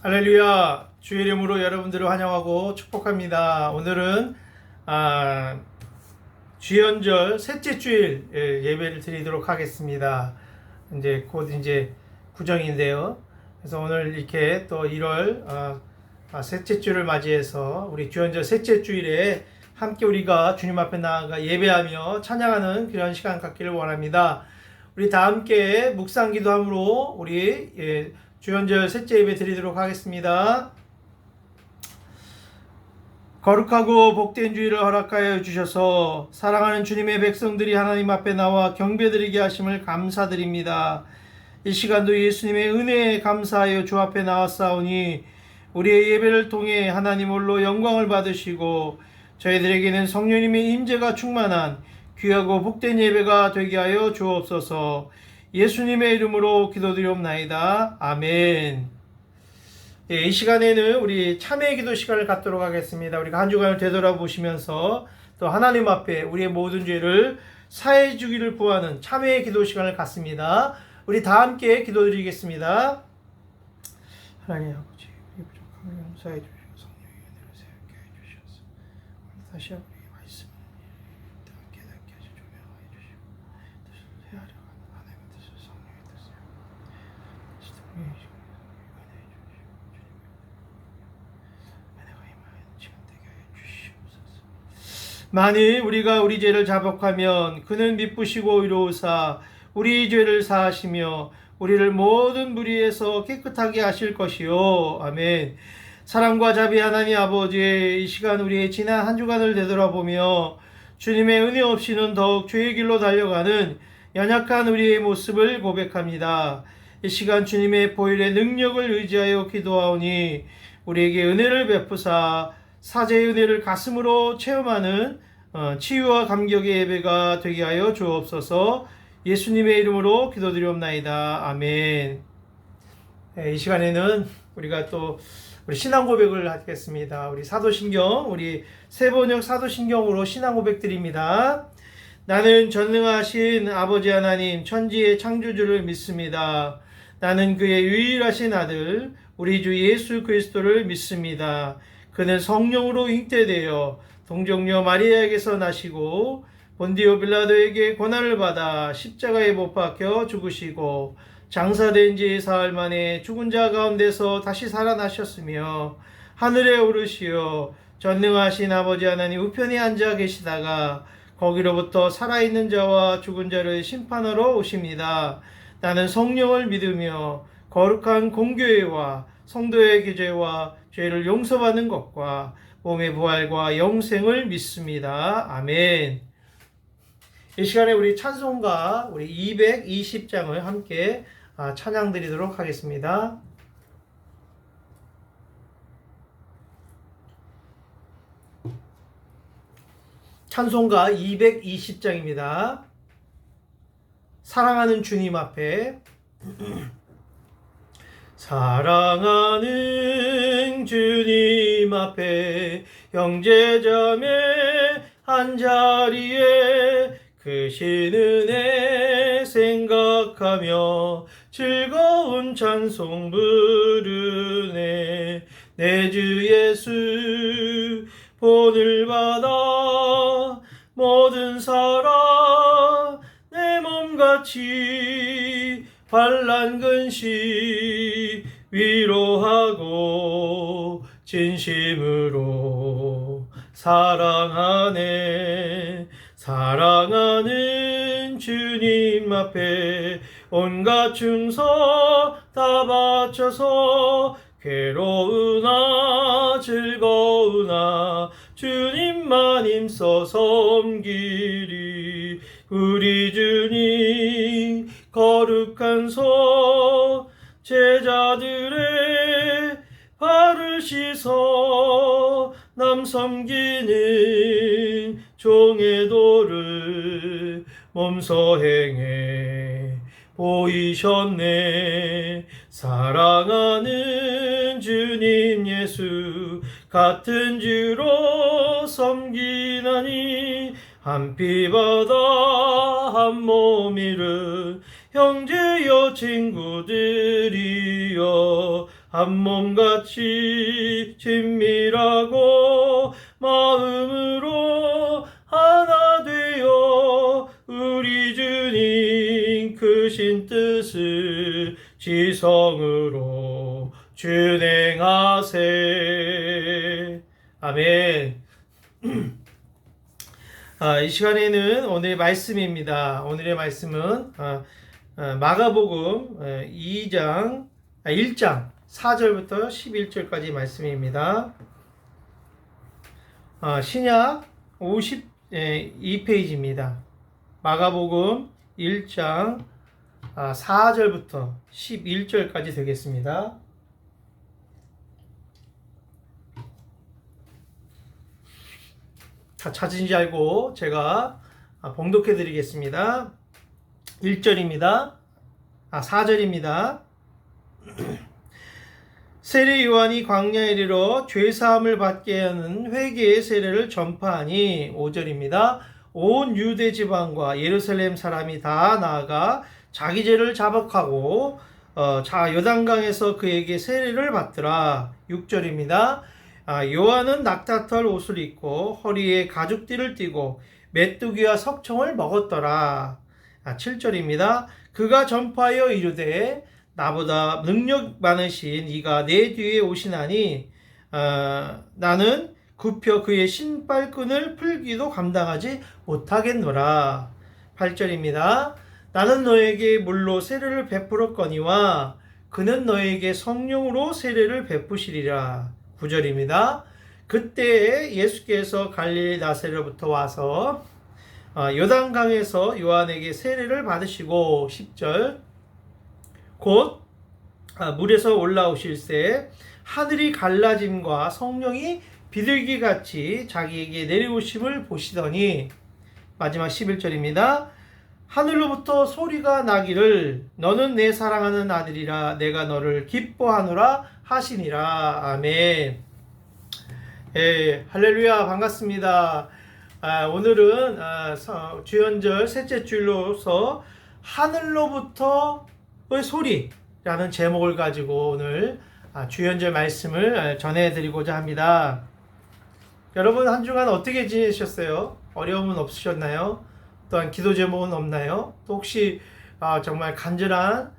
할렐루야. 주의 이름으로 여러분들을 환영하고 축복합니다. 오늘은 주연절 셋째 주일 예배를 드리도록 하겠습니다. 이제 곧 구정인데요. 그래서 오늘 이렇게 또 1월 셋째 주를 맞이해서 우리 주연절 셋째 주일에 함께 우리가 주님 앞에 나아가 예배하며 찬양하는 그런 시간 갖기를 원합니다. 우리 다 함께 묵상 기도함으로 우리 주연절 셋째 예배 드리도록 하겠습니다. 거룩하고 복된 주일을 허락하여 주셔서 사랑하는 주님의 백성들이 하나님 앞에 나와 경배드리게 하심을 감사드립니다. 이 시간도 예수님의 은혜에 감사하여 주 앞에 나왔사오니 우리의 예배를 통해 하나님 홀로 영광을 받으시고 저희들에게는 성령님의 임재가 충만한 귀하고 복된 예배가 되게 하여 주옵소서. 예수님의 이름으로 기도드리옵나이다. 아멘. 이 시간에는 우리 참회의 기도 시간을 갖도록 하겠습니다. 우리가 한 주간을 되돌아보시면서 또 하나님 앞에 우리의 모든 죄를 사해 주기를 구하는 참회의 기도 시간을 갖습니다. 우리 다 함께 기도드리겠습니다. 하나님 아버지, 우리 부족함을 용서해 주시고 성령의 은혜를 새롭게 해 주셔서 다시 한번 우리의 말씀을 깨닫게 하시고 조명하여 주시고 뜻을 헤아려 가는 하나님의 뜻을 성령의 뜻을 은혜해 주시고 은혜가 임하여 지금 되게 하여 주시옵소서. 만일 우리가 우리 죄를 자복하면 그는 미쁘시고 의로우사 우리 죄를 사하시며 우리를 모든 불의에서 깨끗하게 하실 것이요. 아멘. 사랑과 자비 하나님 아버지, 이 시간 우리의 지난 한 주간을 되돌아보며 주님의 은혜 없이는 더욱 죄의 길로 달려가는 연약한 우리의 모습을 고백합니다. 이 시간 주님의 보혈의 능력을 의지하여 기도하오니 우리에게 은혜를 베푸사 사제의 은혜를 가슴으로 체험하는 치유와 감격의 예배가 되게 하여 주옵소서. 예수님의 이름으로 기도드리옵나이다. 아멘. 이 시간에는 우리가 또 우리 신앙 고백을 하겠습니다. 우리 사도신경, 우리 세번역 사도신경으로 신앙 고백 드립니다. 나는 전능하신 아버지 하나님 천지의 창조주를 믿습니다. 나는 그의 유일하신 아들 우리 주 예수 그리스도를 믿습니다. 그는 성령으로 잉태되어 동정녀 마리아에게서 나시고 본디오 빌라도에게 고난을 받아 십자가에 못 박혀 죽으시고 장사된 지 사흘 만에 죽은 자 가운데서 다시 살아나셨으며 하늘에 오르시어 전능하신 아버지 하나님 우편에 앉아 계시다가 거기로부터 살아있는 자와 죽은 자를 심판하러 오십니다. 나는 성령을 믿으며 거룩한 공교회와 성도의 교제와 죄를 용서받는 것과 몸의 부활과 영생을 믿습니다. 아멘. 이 시간에 우리 찬송가 우리 220장을 함께 찬양 드리도록 하겠습니다. 찬송가 220장입니다. 사랑하는 주님 앞에 사랑하는 주님 앞에 형제자매 한자리에 크신 은혜 생각하며 즐거운 찬송 부르네. 내 주 예수 본을 받아 모든 사람 내 몸같이 환난 근시 위로하고 진심으로 사랑하네. 사랑하는 주님 앞에 온갖 충성 다 바쳐서 괴로우나 즐거우나 주님만 힘써 섬기리. 우리 주님 거룩한 손 제자들의 발을 씻어 남 섬기는 종의 도를 몸소 행해 보이셨네. 사랑하는 주님 예수 같은 주로 섬기나니 한 피 받아 한 몸 이룬 형제여 친구들이여 한 몸같이 친밀하고 마음으로 하나 되어 우리 주님 크신 뜻을 지성으로 준행하세. 아멘. 이 시간에는 오늘의 말씀입니다. 오늘의 말씀은 마가복음 1장 4절부터 11절까지 말씀입니다. 신약 52페이지입니다. 마가복음 1장 4절부터 11절까지 되겠습니다. 다 찾은지 알고 제가 봉독해 드리겠습니다. 1절입니다. 4절입니다. 세례 요한이 광야에 이르러 죄 사함을 받게 하는 회개의 세례를 전파하니 5절입니다. 온 유대 지방과 예루살렘 사람이 다 나아가 자기 죄를 자복하고 요단강에서 그에게 세례를 받더라. 6절입니다. 요한은 낙타털 옷을 입고 허리에 가죽띠를 띠고 메뚜기와 석청을 먹었더라. 7절입니다. 그가 전파하여 이르되 나보다 능력 많으신 이가 내 뒤에 오시나니 나는 굽혀 그의 신발끈을 풀기도 감당하지 못하겠노라. 8절입니다. 나는 너에게 물로 세례를 베풀었거니와 그는 너에게 성령으로 세례를 베푸시리라. 9절입니다. 그때 예수께서 갈릴리 나사렛로부터 와서 요단강에서 요한에게 세례를 받으시고 10절 곧 물에서 올라오실새 하늘이 갈라짐과 성령이 비둘기같이 자기에게 내려오심을 보시더니 마지막 11절입니다. 하늘로부터 소리가 나기를 너는 내 사랑하는 아들이라 내가 너를 기뻐하노라 하시니라. 아멘. 할렐루야. 반갑습니다. 오늘은 주연절 셋째 주일로서 하늘로부터의 소리라는 제목을 가지고 오늘 주연절 말씀을 전해드리고자 합니다. 여러분 한 주간 어떻게 지내셨어요? 어려움은 없으셨나요? 또한 기도 제목은 없나요? 또 혹시 정말 간절한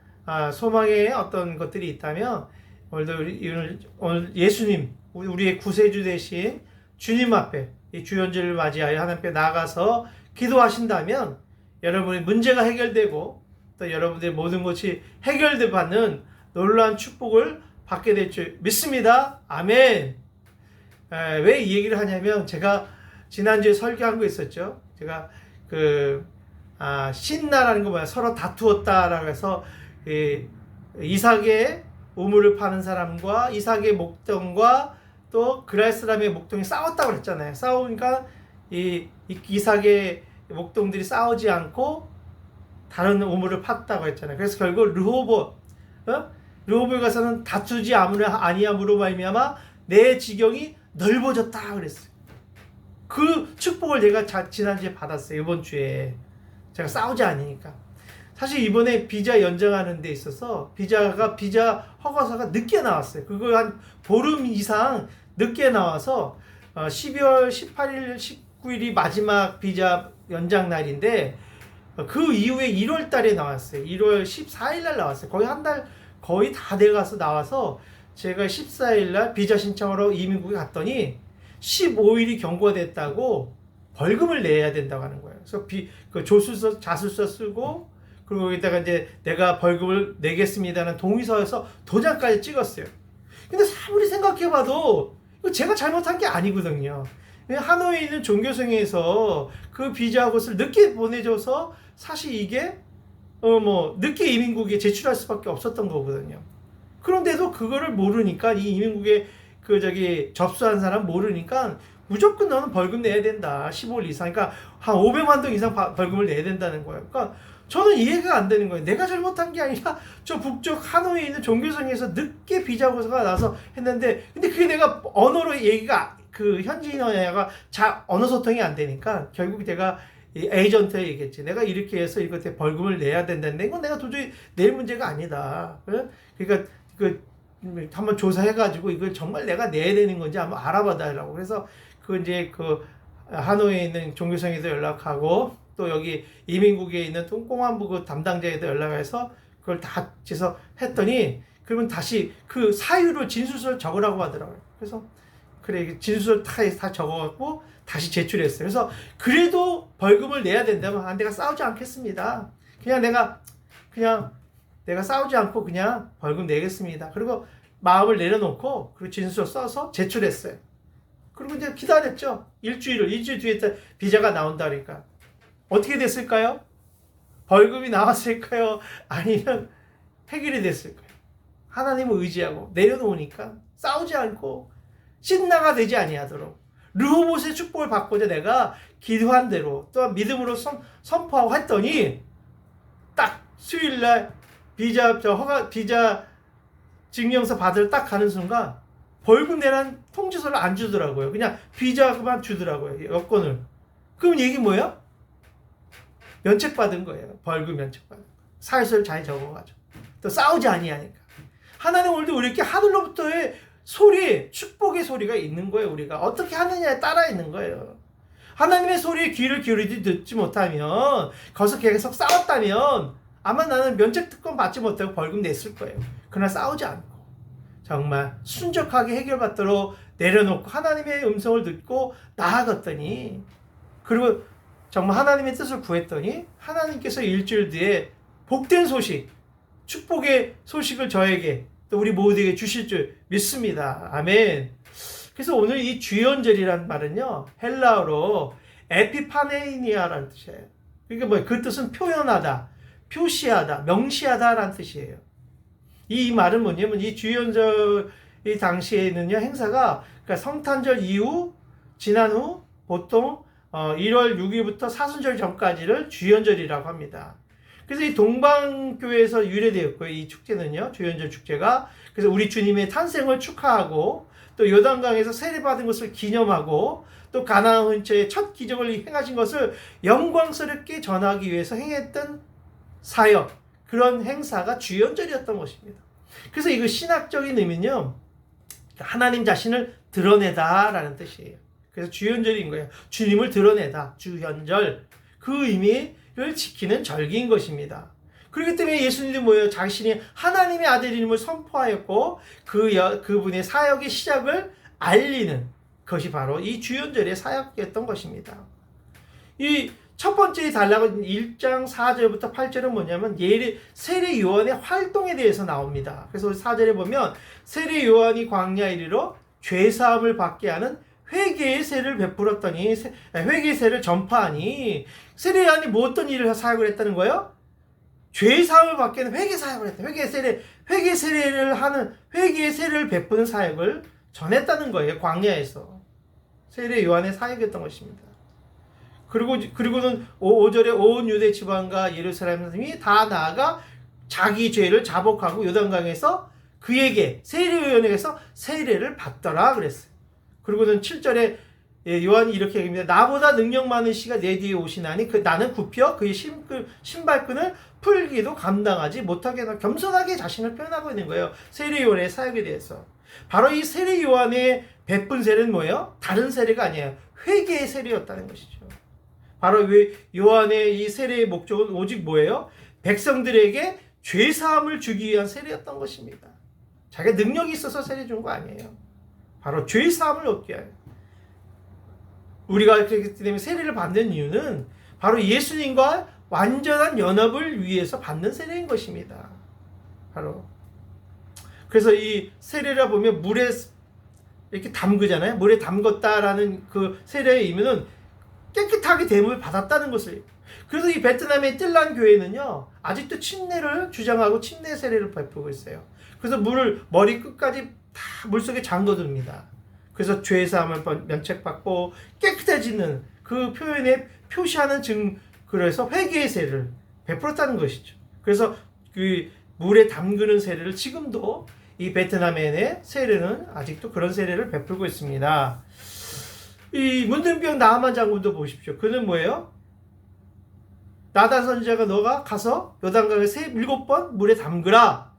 소망의 어떤 것들이 있다면 오늘 예수님 우리의 구세주 되신 주님 앞에 이 주연절을 맞이하여 하나님 앞에 나가서 기도하신다면 여러분의 문제가 해결되고 또 여러분들의 모든 것이 해결돼 받는 놀라운 축복을 받게 될 줄 믿습니다. 아멘. 왜 이 얘기를 하냐면 제가 지난주에 설교한 거 있었죠. 제가 신나라는 거 뭐야? 서로 다투었다라고 해서 이삭의 우물을 파는 사람과 이삭의 목동과 또 그랄 사람의 목동이 싸웠다고 그랬잖아요. 싸우니까 이삭의 목동들이 싸우지 않고 다른 우물을 팠다고 했잖아요. 그래서 결국 르호보에 가서는 다투지 아니함으로 말미암아 내 지경이 넓어졌다 그랬어요. 그 축복을 내가 지난주에 받았어요. 이번 주에 제가 싸우지 않으니까. 사실 이번에 비자 연장하는 데 있어서 비자 허가서가 늦게 나왔어요. 그거 한 보름 이상 늦게 나와서 12월 18일, 19일이 마지막 비자 연장 날인데 그 이후에 1월 달에 나왔어요. 1월 14일 날 나왔어요. 거의 한 달 거의 다 돼가서 나와서 제가 14일 날 비자 신청하러 이민국에 갔더니 15일이 경과됐다고 벌금을 내야 된다고 하는 거예요. 그래서 조술서, 자술서 쓰고 그리고 여기다가 이제 내가 벌금을 내겠습니다는 동의서에서 도장까지 찍었어요. 근데 아무리 생각해봐도 이거 제가 잘못한 게 아니거든요. 하노이에 있는 종교성에서 그 비자 것을 늦게 보내줘서 사실 이게 늦게 이민국에 제출할 수밖에 없었던 거거든요. 그런데도 그거를 모르니까 이 이민국에 접수한 사람 모르니까 무조건 너는 벌금 내야 된다. 15일 이상. 그러니까 한 500만 동 이상 벌금을 내야 된다는 거예요. 그러니까 저는 이해가 안 되는 거예요. 내가 잘못한 게 아니라 저 북쪽 하노이에 있는 종교성에서 늦게 비자 고서가 나서 했는데 근데 그게 내가 언어로 얘기가 현지인 언어가 언어 소통이 안 되니까 결국 내가 에이전트에 얘기했지. 내가 이렇게 해서 이것에 벌금을 내야 된다는데 이건 내가 도저히 낼 문제가 아니다. 그러니까 한번 조사해가지고 이걸 정말 내가 내야 되는 건지 한번 알아봐 달라고. 그래서 이제 하노이에 있는 종교성에도 연락하고 또 여기 이민국에 있는 공안부 그 담당자에도 연락해서 그걸 다 해서 했더니 그러면 다시 그 사유를 진술서를 적으라고 하더라고요. 그래서 그래 진술서를 다 적어갖고 다시 제출했어요. 그래서 그래도 벌금을 내야 된다면 내가 싸우지 않겠습니다. 내가 싸우지 않고 그냥 벌금 내겠습니다. 그리고 마음을 내려놓고 그리고 진술서 써서 제출했어요. 그리고 이제 기다렸죠. 일주일 뒤에 비자가 나온다니까. 어떻게 됐을까요? 벌금이 나왔을까요? 아니면 해결이 됐을까요? 하나님을 의지하고 내려놓으니까 싸우지 않고 신나가 되지 아니하도록 르호봇의 축복을 받고자 내가 기도한 대로 또한 믿음으로 선포하고 했더니 딱 수요일날 비자 증명서 받으러 딱 가는 순간 벌금 내란 통지서를 안 주더라고요. 그냥 비자만 주더라고요. 여권을. 그럼 얘기 뭐예요? 면책받은 거예요. 벌금 면책받은 거. 사회서를 잘 적어가지고. 또 싸우지 아니하니까. 하나님 오늘도 우리 이렇게 하늘로부터의 소리, 축복의 소리가 있는 거예요. 우리가 어떻게 하느냐에 따라 있는 거예요. 하나님의 소리에 귀를 기울이지 듣지 못하면 거기서 계속 싸웠다면 아마 나는 면책특권 받지 못하고 벌금 냈을 거예요. 그러나 싸우지 않고 정말 순적하게 해결받도록 내려놓고 하나님의 음성을 듣고 나아갔더니 그리고 정말 하나님의 뜻을 구했더니 하나님께서 일주일 뒤에 복된 소식, 축복의 소식을 저에게 또 우리 모두에게 주실 줄 믿습니다. 아멘. 그래서 오늘 이 주연절이라는 말은요, 헬라어로 에피파네이니아라는 뜻이에요. 그러니까 그 뜻은 표현하다, 표시하다, 명시하다라는 뜻이에요. 이 말은 뭐냐면 이 주연절 이 당시에는요, 행사가 그러니까 성탄절 이후 지난 후 보통 1월 6일부터 사순절 전까지를 주연절이라고 합니다. 그래서 이 동방교회에서 유래되었고요. 이 축제는요, 주연절 축제가. 그래서 우리 주님의 탄생을 축하하고 또 요단강에서 세례받은 것을 기념하고 또 가나안 근처에 첫 기적을 행하신 것을 영광스럽게 전하기 위해서 행했던 사역, 그런 행사가 주연절이었던 것입니다. 그래서 이거 신학적인 의미는요, 하나님 자신을 드러내다라는 뜻이에요. 그래서 주연절인 거예요. 주님을 드러내다, 주연절. 그 의미를 지키는 절기인 것입니다. 그렇기 때문에 예수님도 뭐예요? 자신이 하나님의 아들임을 선포하였고 그분의 사역의 시작을 알리는 것이 바로 이 주연절의 사역이었던 것입니다. 이 첫 번째 단락은 1장 4절부터 8절은 뭐냐면 세례 요한의 활동에 대해서 나옵니다. 그래서 4절에 보면 세례 요한이 광야에 이르러 죄사함을 받게 하는 회개의 세를 베풀었더니 회개의 세를 전파하니 세례 요한이 뭐 어떤 일을 사역을 했다는 거예요? 죄사함을 받게 하는 회개 사역을 했다. 회개 세례를 하는 회개의 세를 베푸는 사역을 전했다는 거예요. 광야에서 세례 요한의 사역이었던 것입니다. 그리고는 5절에 온 유대 지방과 예루살렘 사람이 다 나아가 자기 죄를 자복하고 요단강에서 그에게 세례 요한에게서 세례를 받더라 그랬어요. 그리고는 7절에 요한이 이렇게 얘기합니다. 나보다 능력 많은 시가 내 뒤에 오시나니 나는 굽혀 그의 신발끈을 풀기도 감당하지 못하게 겸손하게 자신을 표현하고 있는 거예요. 세례 요한의 사역에 대해서. 바로 이 세례 요한의 베푼 세례는 뭐예요? 다른 세례가 아니에요. 회개의 세례였다는 것이죠. 바로 요한의 이 세례의 목적은 오직 뭐예요? 백성들에게 죄사함을 주기 위한 세례였던 것입니다. 자기가 능력이 있어서 세례 준 거 아니에요. 바로 죄사함을 얻게 해요. 우리가 그렇기 때문에 세례를 받는 이유는 바로 예수님과 완전한 연합을 위해서 받는 세례인 것입니다. 바로. 그래서 이 세례라 보면 물에 이렇게 담그잖아요. 물에 담궜다라는 그 세례의 의미는 깨끗하게 대물을 받았다는 것을. 그래서 이 베트남의 뜰란 교회는요, 아직도 침례를 주장하고 침례 세례를 베푸고 있어요. 그래서 물을 머리 끝까지 다 물속에 잠궈둡니다. 그래서 죄사함을 면책받고 깨끗해지는 그 표현에 표시하는 그래서 회개의 세례를 베풀었다는 것이죠. 그래서 그 물에 담그는 세례를 지금도 이 베트남의 세례는 아직도 그런 세례를 베풀고 있습니다. 이 문둥병 나아만 장군도 보십시오. 그는 뭐예요? 나단 선지자가 너가 가서 요단강에 7번 물에 담그라.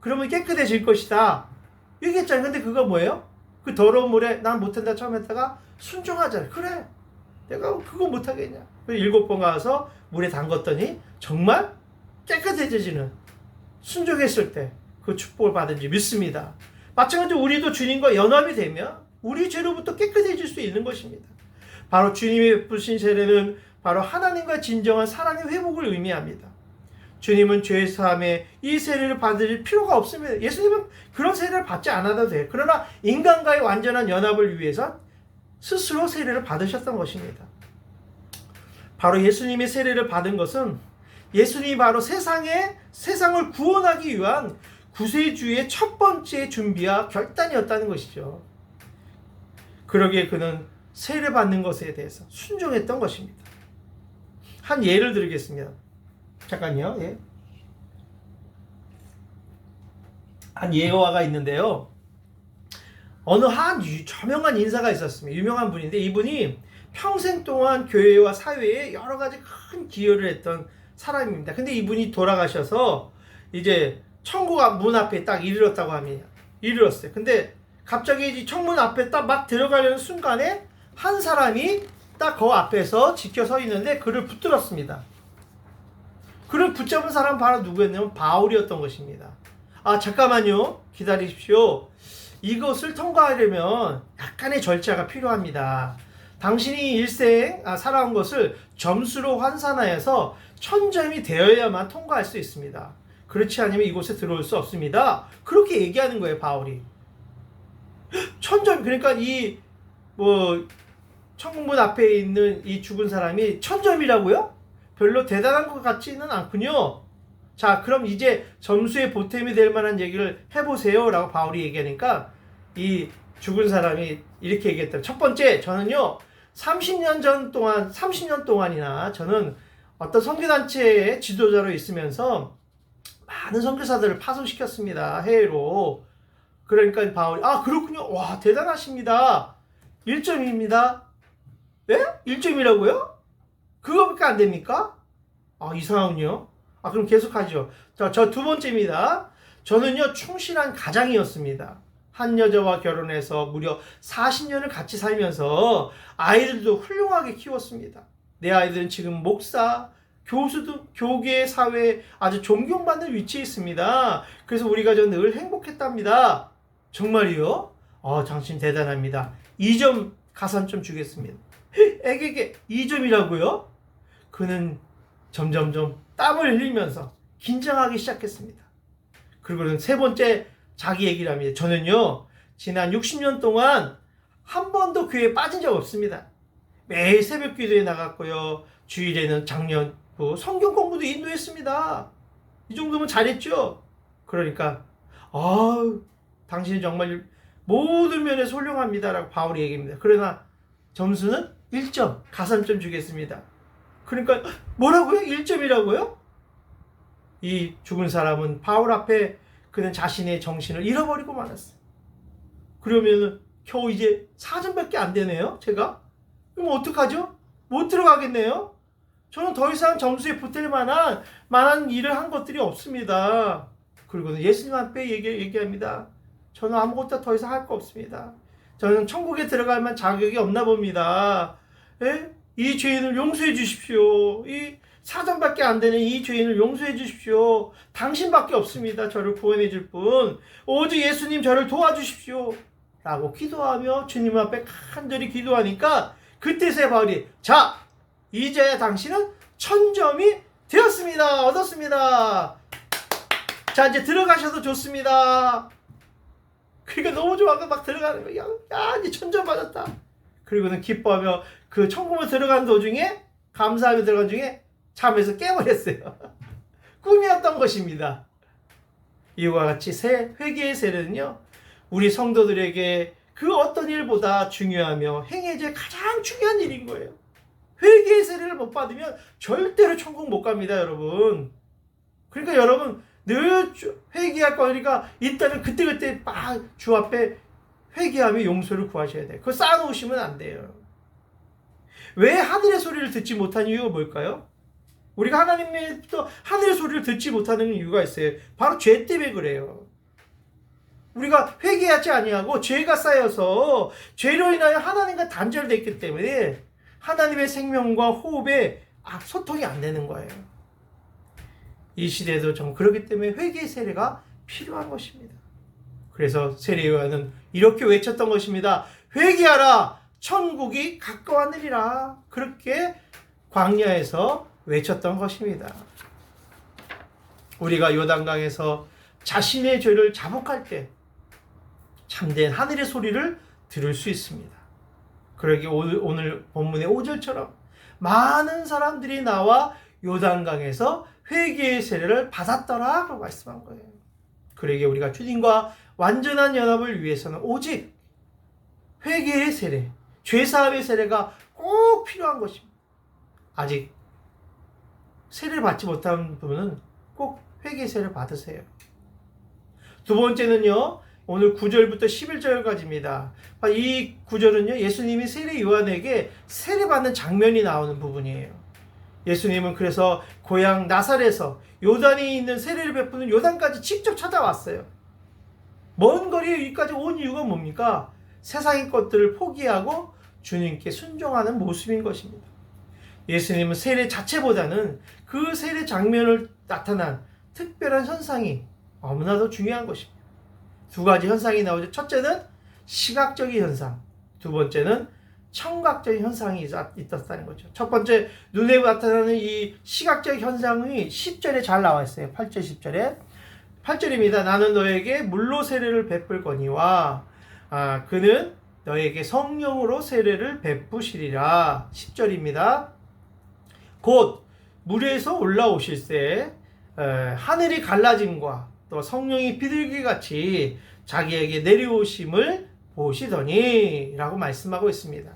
그러면 깨끗해질 것이다. 얘기했잖아요. 근데 그거 뭐예요? 그 더러운 물에 난 못한다 처음 했다가 순종하잖아요. 그래, 내가 그거 못하겠냐. 7번 가서 물에 담갔더니 정말 깨끗해지는, 순종했을 때 그 축복을 받은지 믿습니다. 마찬가지로 우리도 주님과 연합이 되면 우리 죄로부터 깨끗해질 수 있는 것입니다. 바로 주님이 베푸신 세례는 바로 하나님과 진정한 사랑의 회복을 의미합니다. 주님은 죄 사함에 이 세례를 받을 필요가 없습니다. 예수님은 그런 세례를 받지 않아도 돼요. 그러나 인간과의 완전한 연합을 위해서 스스로 세례를 받으셨던 것입니다. 바로 예수님의 세례를 받은 것은 예수님이 바로 세상을 구원하기 위한 구세주의 첫 번째 준비와 결단이었다는 것이죠. 그러기에 그는 세례 받는 것에 대해서 순종했던 것입니다. 한 예를 들겠습니다. 잠깐요. 예. 한 예화가 있는데요. 어느 한 저명한 인사가 있었습니다. 유명한 분인데 이분이 평생 동안 교회와 사회에 여러 가지 큰 기여를 했던 사람입니다. 근데 이분이 돌아가셔서 이제 천국 문 앞에 딱 이르렀다고 합니다. 이르렀어요. 근데 갑자기 이 청문 앞에 딱 막 들어가려는 순간에 한 사람이 딱 그 앞에서 지켜 서 있는데 그를 붙들었습니다. 그를 붙잡은 사람은 바로 누구였냐면 바울이었던 것입니다. 아, 잠깐만요. 기다리십시오. 이것을 통과하려면 약간의 절차가 필요합니다. 당신이 일생 살아온 것을 점수로 환산하여서 1000점이 되어야만 통과할 수 있습니다. 그렇지 않으면 이곳에 들어올 수 없습니다. 그렇게 얘기하는 거예요, 바울이. 1000점, 그러니까 천국문 앞에 있는 이 죽은 사람이 1000점이라고요? 별로 대단한 것 같지는 않군요. 자, 그럼 이제 점수의 보탬이 될 만한 얘기를 해보세요 라고 바울이 얘기하니까 이 죽은 사람이 이렇게 얘기했다. 첫 번째, 저는요 30년 동안이나 저는 어떤 선교단체의 지도자로 있으면서 많은 선교사들을 파송시켰습니다. 해외로. 그러니까 바울이 그렇군요. 와, 대단하십니다. 1점입니다. 네? 1점이라고요? 그거밖에 안 됩니까? 이상하군요. 그럼 계속하죠. 자, 저 두 번째입니다. 저는요 충실한 가장이었습니다. 한 여자와 결혼해서 무려 40년을 같이 살면서 아이들도 훌륭하게 키웠습니다. 내 아이들은 지금 목사, 교수도 교계 사회에 아주 존경받는 위치에 있습니다. 그래서 우리 가족 늘 행복했답니다. 정말이요? 당신 대단합니다. 2점 가산점 주겠습니다. 에게게 2점이라고요? 그는 점점점 땀을 흘리면서 긴장하기 시작했습니다. 그리고는 세 번째 자기 얘기를 합니다. 저는요 지난 60년 동안 한 번도 교회에 빠진 적 없습니다. 매일 새벽 기도에 나갔고요. 주일에는 작년 성경 공부도 인도했습니다. 이 정도면 잘했죠? 그러니까 당신은 정말 모든 면에서 훌륭합니다라고 바울이 얘기합니다. 그러나 점수는 1점 가산점 주겠습니다. 그러니까 뭐라고요? 1점이라고요? 이 죽은 사람은 바울 앞에 그는 자신의 정신을 잃어버리고 말았어요. 그러면 겨우 이제 4점밖에 안 되네요. 제가? 그럼 어떡하죠? 못 들어가겠네요. 저는 더 이상 점수에 붙을 만한 일을 한 것들이 없습니다. 그리고 예수님 앞에 얘기합니다. 저는 아무것도 더 이상 할 거 없습니다. 저는 천국에 들어갈 만한 자격이 없나 봅니다. 이 죄인을 용서해 주십시오. 이 4점밖에 안 되는 이 죄인을 용서해 주십시오. 당신밖에 없습니다. 저를 구원해 줄 분. 오직 예수님 저를 도와주십시오. 라고 기도하며 주님 앞에 간절히 기도하니까 그때서야 바울이 자, 이제 당신은 1000점이 되었습니다. 얻었습니다. 자, 이제 들어가셔도 좋습니다. 그러니까 너무 좋아서 막 들어가는 거야. 야, 이제 1000점 받았다. 그리고는 기뻐하며 그 천국에 들어간 도중에 감사하며 들어간 중에 잠에서 깨버렸어요. 꿈이었던 것입니다. 이와 같이 회개의 세례는요, 우리 성도들에게 그 어떤 일보다 중요하며 행해질 가장 중요한 일인 거예요. 회개의 세례를 못 받으면 절대로 천국 못 갑니다, 여러분. 그러니까 여러분 늘 회개할 거니까 일단은 그때그때 막 주 앞에 회개하며 용서를 구하셔야 돼요. 그거 쌓아놓으시면 안 돼요. 왜 하늘의 소리를 듣지 못한 이유가 뭘까요? 우리가 하나님의 하늘의 소리를 듣지 못하는 이유가 있어요. 바로 죄 때문에 그래요. 우리가 회개하지 아니하고 죄가 쌓여서 죄로 인하여 하나님과 단절됐기 때문에 하나님의 생명과 호흡에 소통이 안 되는 거예요. 이 시대도 좀 그렇기 때문에 회개의 세례가 필요한 것입니다. 그래서 세례 요한은 이렇게 외쳤던 것입니다. 회개하라, 천국이 가까웠느니라. 그렇게 광야에서 외쳤던 것입니다. 우리가 요단강에서 자신의 죄를 자복할 때 참된 하늘의 소리를 들을 수 있습니다. 그러기 오늘 본문의 5절처럼 많은 사람들이 나와 요단강에서 회개의 세례를 받았더라고 말씀한 거예요. 그러기에 우리가 주님과 완전한 연합을 위해서는 오직 회개의 세례, 죄사함의 세례가 꼭 필요한 것입니다. 아직 세례를 받지 못한 분은 꼭 회개의 세례를 받으세요. 두 번째는요, 오늘 9절부터 11절까지입니다. 이 구절은요, 예수님이 세례 요한에게 세례받는 장면이 나오는 부분이에요. 예수님은 그래서 고향 나사렛에서 요단이 있는 세례를 베푸는 요단까지 직접 찾아왔어요. 먼 거리에 여기까지 온 이유가 뭡니까? 세상의 것들을 포기하고 주님께 순종하는 모습인 것입니다. 예수님은 세례 자체보다는 그 세례 장면을 나타난 특별한 현상이 너무나도 중요한 것입니다. 두 가지 현상이 나오죠. 첫째는 시각적인 현상, 두 번째는 청각적인 현상이 있었다는 거죠. 첫 번째, 눈에 나타나는 이 시각적 현상이 10절에 잘 나와 있어요. 8절 10절에 8절입니다. 나는 너에게 물로 세례를 베풀 거니와 그는 너에게 성령으로 세례를 베푸시리라. 10절입니다. 곧 물에서 올라오실새 하늘이 갈라짐과 또 성령이 비둘기같이 자기에게 내려오심을 보시더니 라고 말씀하고 있습니다.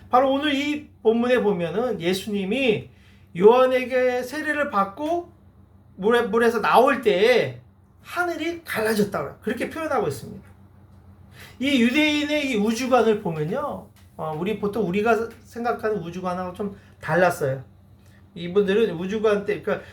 바로 오늘 이 본문에 보면은 예수님이 요한에게 세례를 받고 물에서 나올 때에 하늘이 갈라졌다고 그렇게 표현하고 있습니다. 이 유대인의 이 우주관을 보면요, 우리가 생각하는 우주관하고 좀 달랐어요. 이분들은 우주관 때, 그러니까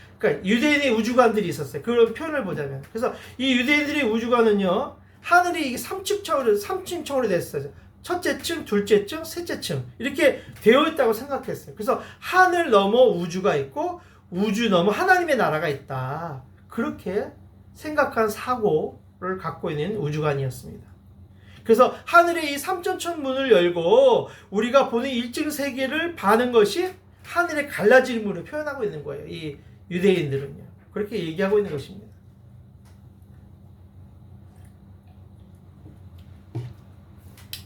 유대인의 우주관들이 있었어요. 그런 표현을 보자면. 그래서 이 유대인들의 우주관은요, 하늘이 이게 3층청으로 됐어요. 첫째 층, 둘째 층, 셋째 층. 이렇게 되어 있다고 생각했어요. 그래서 하늘 넘어 우주가 있고, 우주 넘어 하나님의 나라가 있다. 그렇게 생각한 사고를 갖고 있는 우주관이었습니다. 그래서 하늘의 이 삼천천문을 열고 우리가 보는 1층 세계를 봐는 것이 하늘의 갈라짐으로 표현하고 있는 거예요. 이 유대인들은요. 그렇게 얘기하고 있는 것입니다.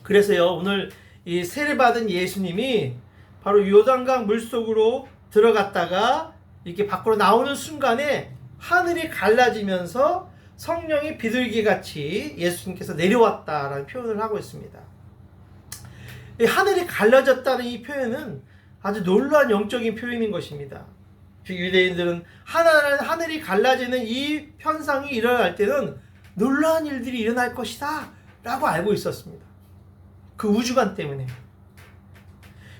그래서요, 오늘 이 세례받은 예수님이 바로 요단강 물속으로 들어갔다가 이렇게 밖으로 나오는 순간에 하늘이 갈라지면서 성령이 비둘기같이 예수님께서 내려왔다라는 표현을 하고 있습니다. 이 하늘이 갈라졌다는 이 표현은 아주 놀라운 영적인 표현인 것입니다. 유대인들은 하늘이 갈라지는 이 현상이 일어날 때는 놀라운 일들이 일어날 것이다 라고 알고 있었습니다. 그 우주관 때문에.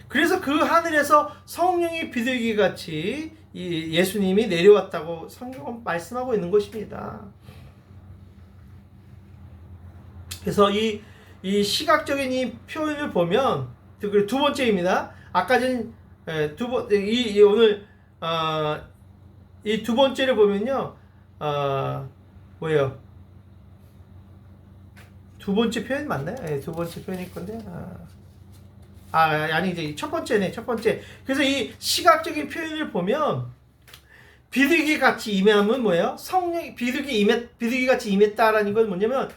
그래서 그 하늘에서 성령이 비둘기같이 예수님이 내려왔다고 성경은 말씀하고 있는 것입니다. 그래서 이 시각적인 이 표현을 보면 두 번째입니다. 아까 전 오늘 이 두 번째를 보면요, 뭐예요? 두 번째 표현 맞나요? 네, 두 번째 표현일 건데. 아니 이제 첫 번째네, 첫 번째. 그래서 이 시각적인 표현을 보면 비둘기 같이 임하면 뭐예요? 성령이 비둘기 같이 임했다라는 건 뭐냐면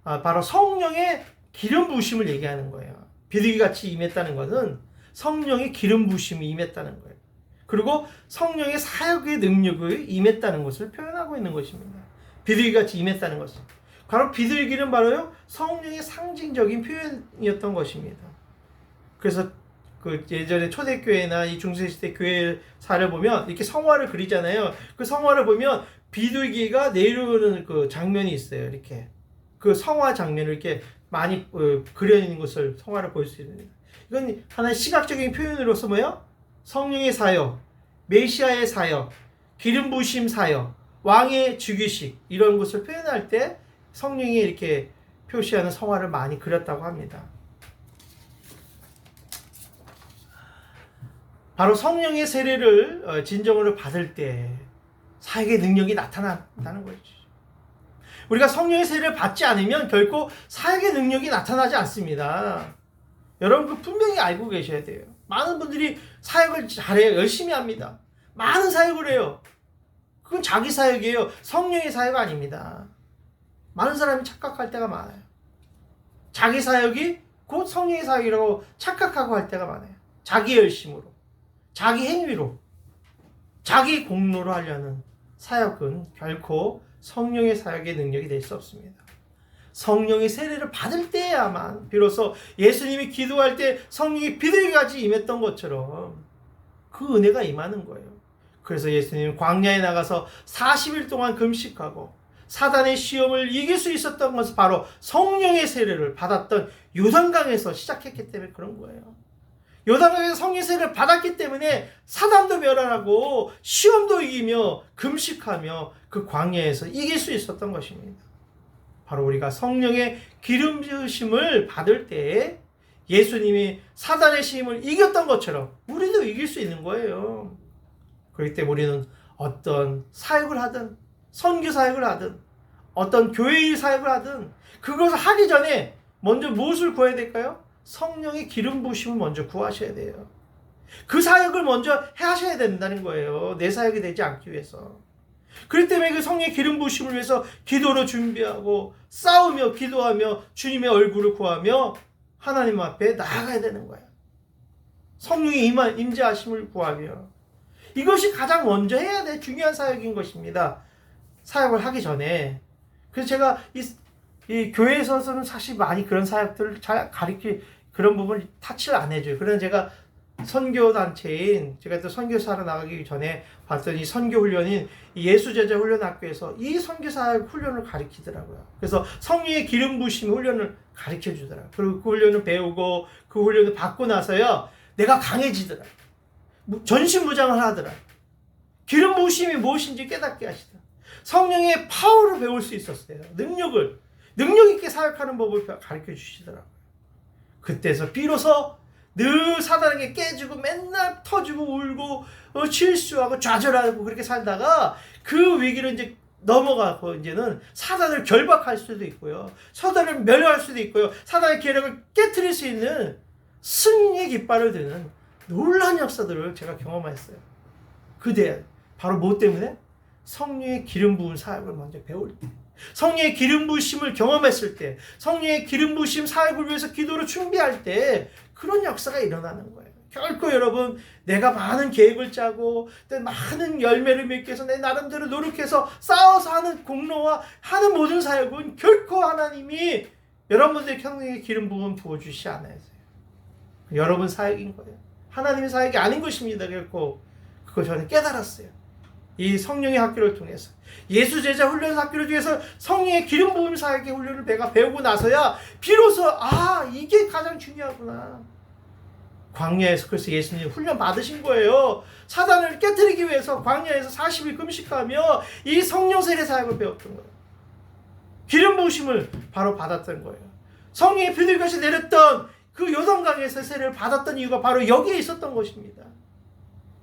바로 성령의 기름 부으심을 얘기하는 거예요. 비둘기 같이 임했다는 것은 성령의 기름 부으심이 임했다는 거예요. 그리고 성령의 사역의 능력을 임했다는 것을 표현하고 있는 것입니다. 비둘기 같이 임했다는 것은 바로 비둘기는 바로요, 성령의 상징적인 표현이었던 것입니다. 그래서 그 예전에 초대교회나 이 중세시대 교회사를 보면 이렇게 성화를 그리잖아요. 그 성화를 보면 비둘기가 내려오는 그 장면이 있어요. 이렇게 그 성화 장면을 이렇게 많이 그려있는 것을 성화를 볼 수 있습니다. 이건 하나의 시각적인 표현으로서 뭐예요? 성령의 사역, 메시아의 사역, 기름 부으심 사역, 왕의 즉위식 이런 것을 표현할 때 성령이 이렇게 표시하는 성화를 많이 그렸다고 합니다. 바로 성령의 세례를 진정으로 받을 때 사역의 능력이 나타난다는 거죠. 우리가 성령의 세례를 받지 않으면 결코 사역의 능력이 나타나지 않습니다. 여러분 그 분명히 알고 계셔야 돼요. 많은 분들이 사역을 잘해요. 열심히 합니다. 많은 사역을 해요. 그건 자기 사역이에요. 성령의 사역 아닙니다. 많은 사람이 착각할 때가 많아요. 자기 사역이 곧 성령의 사역이라고 착각하고 할 때가 많아요. 자기 열심으로, 자기 행위로, 자기 공로로 하려는 사역은 결코 성령의 사역의 능력이 될 수 없습니다. 성령의 세례를 받을 때야만 비로소 예수님이 기도할 때 성령이 비둘기같이 임했던 것처럼 그 은혜가 임하는 거예요. 그래서 예수님은 광야에 나가서 40일 동안 금식하고 사단의 시험을 이길 수 있었던 것은 바로 성령의 세례를 받았던 요단강에서 시작했기 때문에 그런 거예요. 요단강에서 성령의 세례를 받았기 때문에 사단도 멸하고 시험도 이기며 금식하며 그 광야에서 이길 수 있었던 것입니다. 바로 우리가 성령의 기름 부으심을 받을 때 예수님이 사단의 시험을 이겼던 것처럼 우리도 이길 수 있는 거예요. 그렇기 때문에 우리는 어떤 사역을 하든 선교 사역을 하든 어떤 교회의 사역을 하든 그것을 하기 전에 먼저 무엇을 구해야 될까요? 성령의 기름 부으심을 먼저 구하셔야 돼요. 그 사역을 먼저 하셔야 된다는 거예요. 내 사역이 되지 않기 위해서. 그렇기 때문에 그 성령의 기름 부으심을 위해서 기도로 준비하고 싸우며 기도하며 주님의 얼굴을 구하며 하나님 앞에 나아가야 되는 거예요. 성령의 임재하심을 구하며 이것이 가장 먼저 해야 될 중요한 사역인 것입니다. 사역을 하기 전에. 그래서 제가 이 교회에서는 사실 많이 그런 사역들을 잘 그런 부분을 타치를 안 해줘요. 그래서 제가 선교단체인 제가 또 선교사로 나가기 전에 봤더니 선교훈련인 예수제자훈련학교에서 이 선교사역 훈련을 가르치더라고요. 그래서 성령의 기름 부으심 훈련을 가르쳐 주더라고요. 그리고 그 훈련을 배우고 그 훈련을 받고 나서요 내가 강해지더라. 전신무장을 하더라. 기름 부으심이 무엇인지 깨닫게 하시더라. 성령의 파워를 배울 수 있었어요. 능력 있게 사역하는 법을 가르쳐 주시더라고요. 그때서 비로소 늘 사단에게 깨지고 맨날 터지고 울고 실수하고 좌절하고 그렇게 살다가 그 위기를 이제 넘어가고 이제는 사단을 결박할 수도 있고요. 사단을 멸할 수도 있고요. 사단의 계략을 깨트릴 수 있는 승리의 깃발을 드는 놀라운 역사들을 제가 경험했어요. 그때 바로 뭐 때문에? 성령의 기름 부은 사역을 먼저 배울 때, 성령의 기름 부으심을 경험했을 때, 성령의 기름 부으심 사역을 위해서 기도를 준비할 때 그런 역사가 일어나는 거예요. 결코 여러분 내가 많은 계획을 짜고 많은 열매를 맺기 위해서 내 나름대로 노력해서 싸워서 하는 공로와 하는 모든 사역은 결코 하나님이 여러분들의 성령의 기름 부음 부어주시지 않아요. 여러분 사역인 거예요. 하나님의 사역이 아닌 것입니다. 결코 그거 저는 깨달았어요. 이 성령의 학교를 통해서 예수제자 훈련 학교를 통해서 성령의 기름 부음 사역의 훈련을 내가 배우고 나서야 비로소 이게 가장 중요하구나. 광야에서 그래서 예수님 훈련 받으신 거예요. 사단을 깨트리기 위해서 광야에서 40일 금식하며 이 성령 세례 사역을 배웠던 거예요. 기름 부으심을 바로 받았던 거예요. 성령의 비둘기같이 내렸던 그 요단강에서 세례를 받았던 이유가 바로 여기에 있었던 것입니다.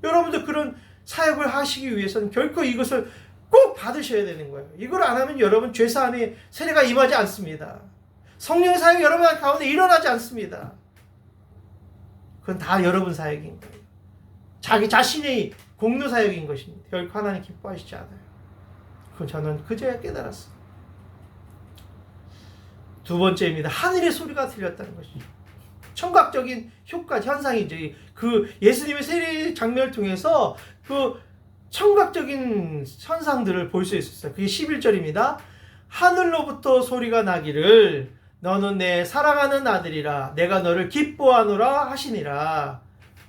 여러분들 그런 사역을 하시기 위해서는 결코 이것을 꼭 받으셔야 되는 거예요. 이걸 안 하면 여러분 죄사함의 세례가 임하지 않습니다. 성령의 사역이 여러분 가운데 일어나지 않습니다. 그건 다 여러분 사역인 거예요. 자기 자신의 공로 사역인 것입니다. 결코 하나님 기뻐하시지 않아요. 그건 저는 그제야 깨달았어요. 두 번째입니다. 하늘의 소리가 들렸다는 것이죠. 청각적인 효과, 현상이죠. 그 예수님의 세례 장면을 통해서 그 청각적인 현상들을 볼 수 있었어요. 그게 11절입니다. 하늘로부터 소리가 나기를 너는 내 사랑하는 아들이라 내가 너를 기뻐하노라 하시니라.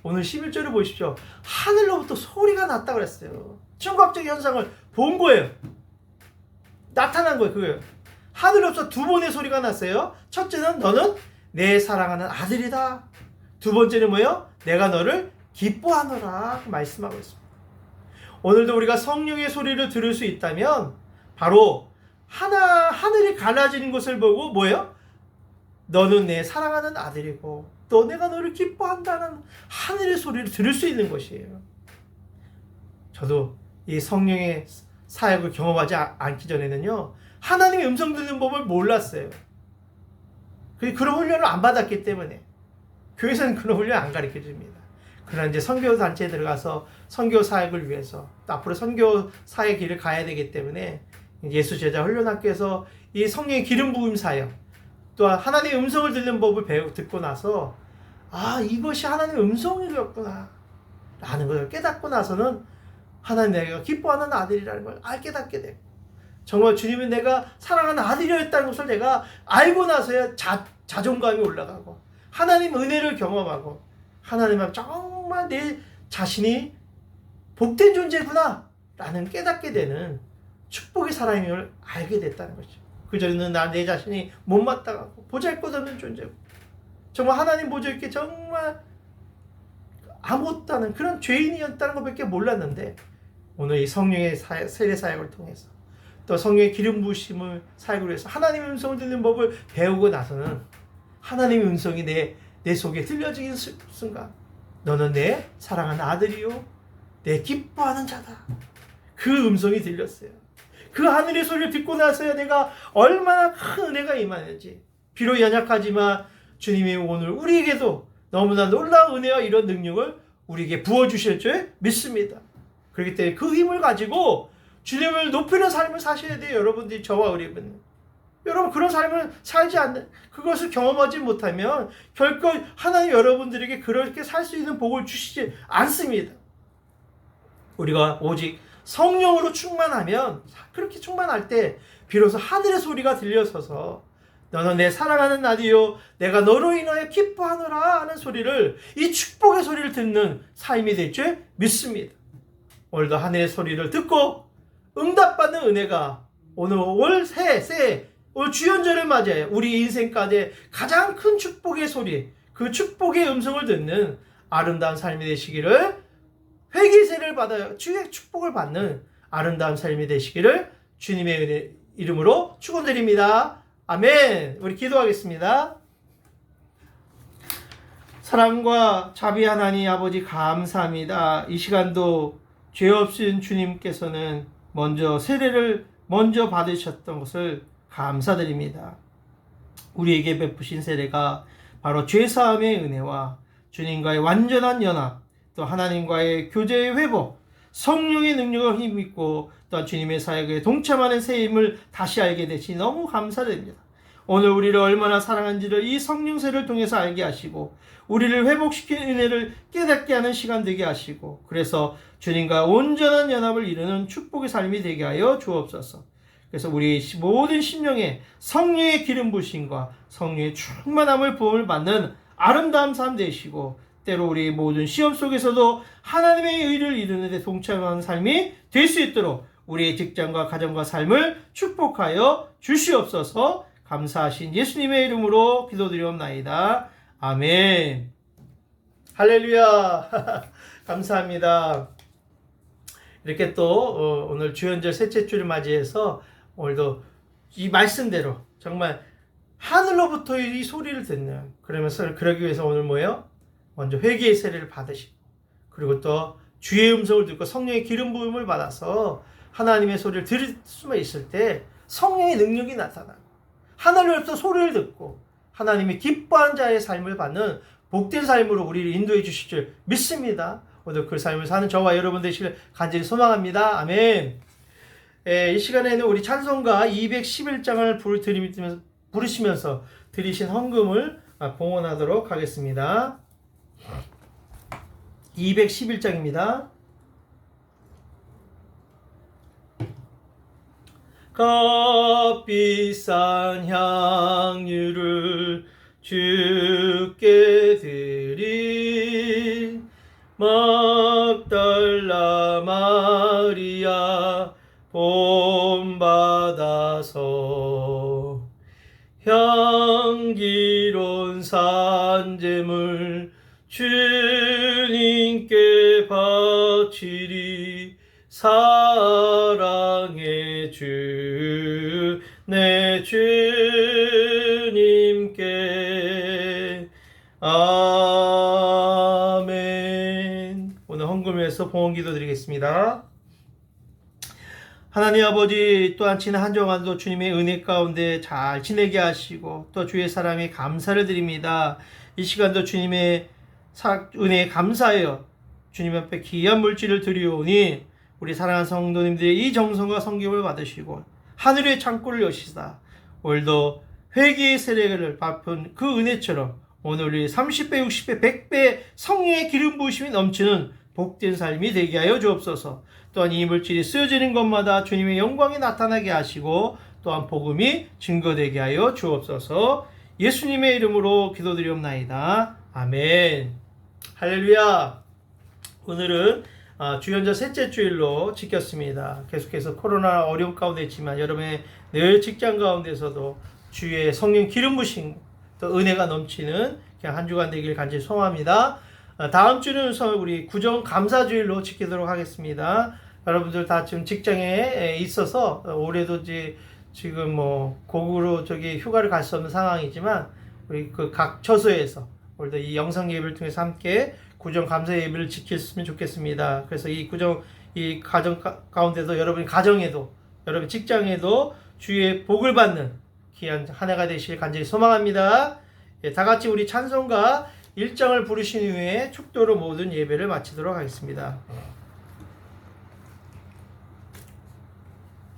오늘 11절을 보십시오. 하늘로부터 소리가 났다고 그랬어요. 청각적인 현상을 본 거예요. 나타난 거예요. 그거예요. 하늘로부터 두 번의 소리가 났어요. 첫째는 너는 내 사랑하는 아들이다. 두 번째는 뭐예요? 내가 너를 기뻐하노라 말씀하고 있습니다. 오늘도 우리가 성령의 소리를 들을 수 있다면 바로 하늘이 갈라지는 것을 보고 뭐예요? 너는 내 사랑하는 아들이고 또 내가 너를 기뻐한다는 하늘의 소리를 들을 수 있는 것이에요. 저도 이 성령의 사역을 경험하지 않기 전에는요, 하나님의 음성 듣는 법을 몰랐어요. 그런 훈련을 안 받았기 때문에 교회에서는 그런 훈련 안 가르쳐 줍니다. 그러나 이제 선교 단체에 들어가서 선교 사역을 위해서 앞으로 선교 사역 길을 가야 되기 때문에 예수 제자 훈련학교에서 이 성령의 기름 부음 사역, 또한 하나님의 음성을 듣는 법을 듣고 나서 이것이 하나님의 음성이었구나 라는 것을 깨닫고 나서는 하나님 내가 기뻐하는 아들이라는 걸 깨닫게 되고, 정말 주님은 내가 사랑하는 아들이었다는 것을 내가 알고 나서야 자존감이 올라가고 하나님 은혜를 경험하고 하나님 앞에 정말 내 자신이 복된 존재구나 라는 깨닫게 되는 축복의 사랑임을 알게 됐다는 거죠. 그전에는 내 자신이 못마땅하고 보잘것없는 존재고 정말 하나님 보좌에 정말 아무것도 않은 그런 죄인이었다는 것밖에 몰랐는데, 오늘 이 성령의 세례 사역을 통해서 또 성령의 기름 부으심을 사역을 해서 하나님의 음성을 듣는 법을 배우고 나서는 하나님의 음성이 내 속에 들려지는 순간, 너는 내 사랑하는 아들이요 내 기뻐하는 자다, 그 음성이 들렸어요. 그 하늘의 소리를 듣고 나서야 내가 얼마나 큰 은혜가 임하는지, 비록 연약하지만 주님이 오늘 우리에게도 너무나 놀라운 은혜와 이런 능력을 우리에게 부어주실 줄 믿습니다. 그렇기 때문에 그 힘을 가지고 주님을 높이는 삶을 사셔야 돼요. 여러분들이, 저와 우리는. 여러분, 그런 삶을 살지 않는, 그것을 경험하지 못하면 결코 하나님 여러분들에게 그렇게 살 수 있는 복을 주시지 않습니다. 우리가 오직 성령으로 충만하면, 그렇게 충만할 때 비로소 하늘의 소리가 들려서서 너는 내 사랑하는 아들이요 내가 너로 인하여 기뻐하노라 하는 소리를, 이 축복의 소리를 듣는 삶이 될 줄 믿습니다. 오늘도 하늘의 소리를 듣고 응답받는 은혜가 오늘 올 주연절을 맞이해 우리 인생 가운데 가장 큰 축복의 소리, 그 축복의 음성을 듣는 아름다운 삶이 되시기를, 회개세를 받아요 주의 축복을 받는 아름다운 삶이 되시기를 주님의 은혜 이름으로 축원드립니다. 아멘. 우리 기도하겠습니다. 사랑과 자비 하나님 아버지, 감사합니다. 이 시간도 죄 없으신 주님께서는 먼저 세례를 받으셨던 것을 감사드립니다. 우리에게 베푸신 세례가 바로 죄사함의 은혜와 주님과의 완전한 연합, 또 하나님과의 교제의 회복, 성령의 능력을 힘입고 또한 주님의 사역에 동참하는 새임을 다시 알게 되시 너무 감사드립니다. 오늘 우리를 얼마나 사랑한지를 이 성령세를 통해서 알게 하시고 우리를 회복시키는 은혜를 깨닫게 하는 시간 되게 하시고, 그래서 주님과 온전한 연합을 이루는 축복의 삶이 되게 하여 주옵소서. 그래서 우리 모든 심령에 성령의 기름 부으심과 성령의 충만함을 부음을 받는 아름다운 삶 되시고, 때로 우리 모든 시험 속에서도 하나님의 의를 이루는 데 동참하는 삶이 될 수 있도록 우리의 직장과 가정과 삶을 축복하여 주시옵소서. 감사하신 예수님의 이름으로 기도드리옵나이다. 아멘. 할렐루야. 감사합니다. 이렇게 또 오늘 주연절 셋째 주를 맞이해서 오늘도 이 말씀대로 정말 하늘로부터 이 소리를 듣는, 그러면서 그러기 위해서 오늘 뭐예요? 먼저 회개의 세례를 받으시고, 그리고 또 주의 음성을 듣고 성령의 기름 부음을 받아서 하나님의 소리를 들을 수만 있을 때 성령의 능력이 나타나고, 하늘로부터 소리를 듣고 하나님이 기뻐하는 자의 삶을 받는 복된 삶으로 우리를 인도해 주실 줄 믿습니다. 오늘 그 삶을 사는 저와 여러분 되시길 간절히 소망합니다. 아멘. 이 시간에는 우리 찬송가 211장을 부르시면서 드리신 헌금을 봉헌하도록 하겠습니다. 211장입니다. 값비싼 향유를 주께 드린 막달라 마리아 본받아서 향기로운 산제물 주님께 바치리. 사랑의 주 내 주님께. 아멘. 오늘 헌금에서 봉헌기도 드리겠습니다. 하나님 아버지, 또한 지난 한 주간도 주님의 은혜 가운데 잘 지내게 하시고 또 주의 사랑에 감사를 드립니다. 이 시간도 주님의 은혜에 감사하여 주님 앞에 귀한 물질을 드리오니 우리 사랑하는 성도님들의 이 정성과 성김을 받으시고 하늘의 창고를 여시사 오늘도 회개의 세례를 베푼 그 은혜처럼 오늘 우리 30배, 60배, 100배 성령의 기름 부으심이 넘치는 복된 삶이 되게 하여 주옵소서. 또한 이 물질이 쓰여지는 것마다 주님의 영광이 나타나게 하시고 또한 복음이 증거되게 하여 주옵소서. 예수님의 이름으로 기도드리옵나이다. 아멘. 할렐루야. 오늘은 주연절 셋째 주일로 지켰습니다. 계속해서 코로나 어려움 가운데 있지만 여러분의 늘 직장 가운데서도 주의 성령 기름 부으심 또 은혜가 넘치는 그냥 한 주간 되길 간절히 소망합니다. 다음 주는 우리 구정 감사주일로 지키도록 하겠습니다. 여러분들 다 지금 직장에 있어서 올해도 지금 고국으로 휴가를 갈 수 없는 상황이지만 우리 그 각 처소에서 오늘도 이 영상 예배를 통해서 함께 구정 감사 예배를 지켰으면 좋겠습니다. 그래서 이 가정 가운데도 여러분 가정에도 여러분 직장에도 주의 복을 받는 귀한 한 해가 되시길 간절히 소망합니다. 다 같이 우리 찬송가 1장을 부르신 후에 축도로 모든 예배를 마치도록 하겠습니다.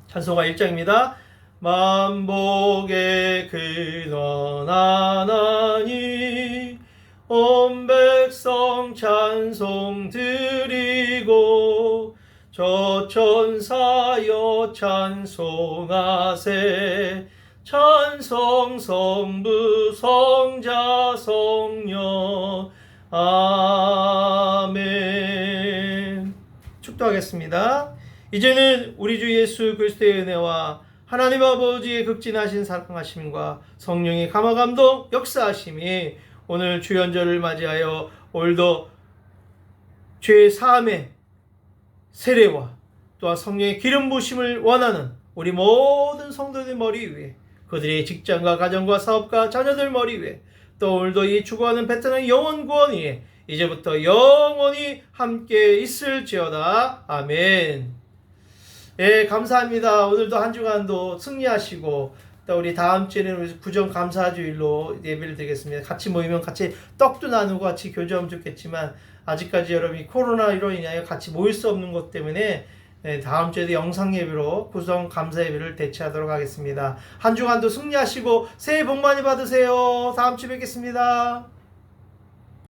찬송가 1장입니다. 만복의 근원 하나님 온 백성 찬송 드리고 저 천사여 찬송하세 찬송 성부 성자 성령 아멘. 축도하겠습니다. 이제는 우리 주 예수 그리스도의 은혜와 하나님 아버지의 극진하신 사랑하심과 성령의 감화감동 역사하심이 오늘 주연절을 맞이하여 오늘도 죄 사함의 세례와 또한 성령의 기름 부으심을 원하는 우리 모든 성도들 머리 위에 그들의 직장과 가정과 사업과 자녀들 머리 위에 또 오늘도 이 추구하는 베테랑 영혼 구원 위에 이제부터 영원히 함께 있을지어다. 아멘. 예, 감사합니다. 오늘도 한 주간도 승리하시고 또 우리 다음 주에는 구정 감사주일로 예배를 드리겠습니다. 같이 모이면 같이 떡도 나누고 같이 교제하면 좋겠지만 아직까지 여러분이 코로나로 인하여 같이 모일 수 없는 것 때문에 다음 주에도 영상 예배로 구정 감사 예배를 대체하도록 하겠습니다. 한 주간도 승리하시고 새해 복 많이 받으세요. 다음 주에 뵙겠습니다.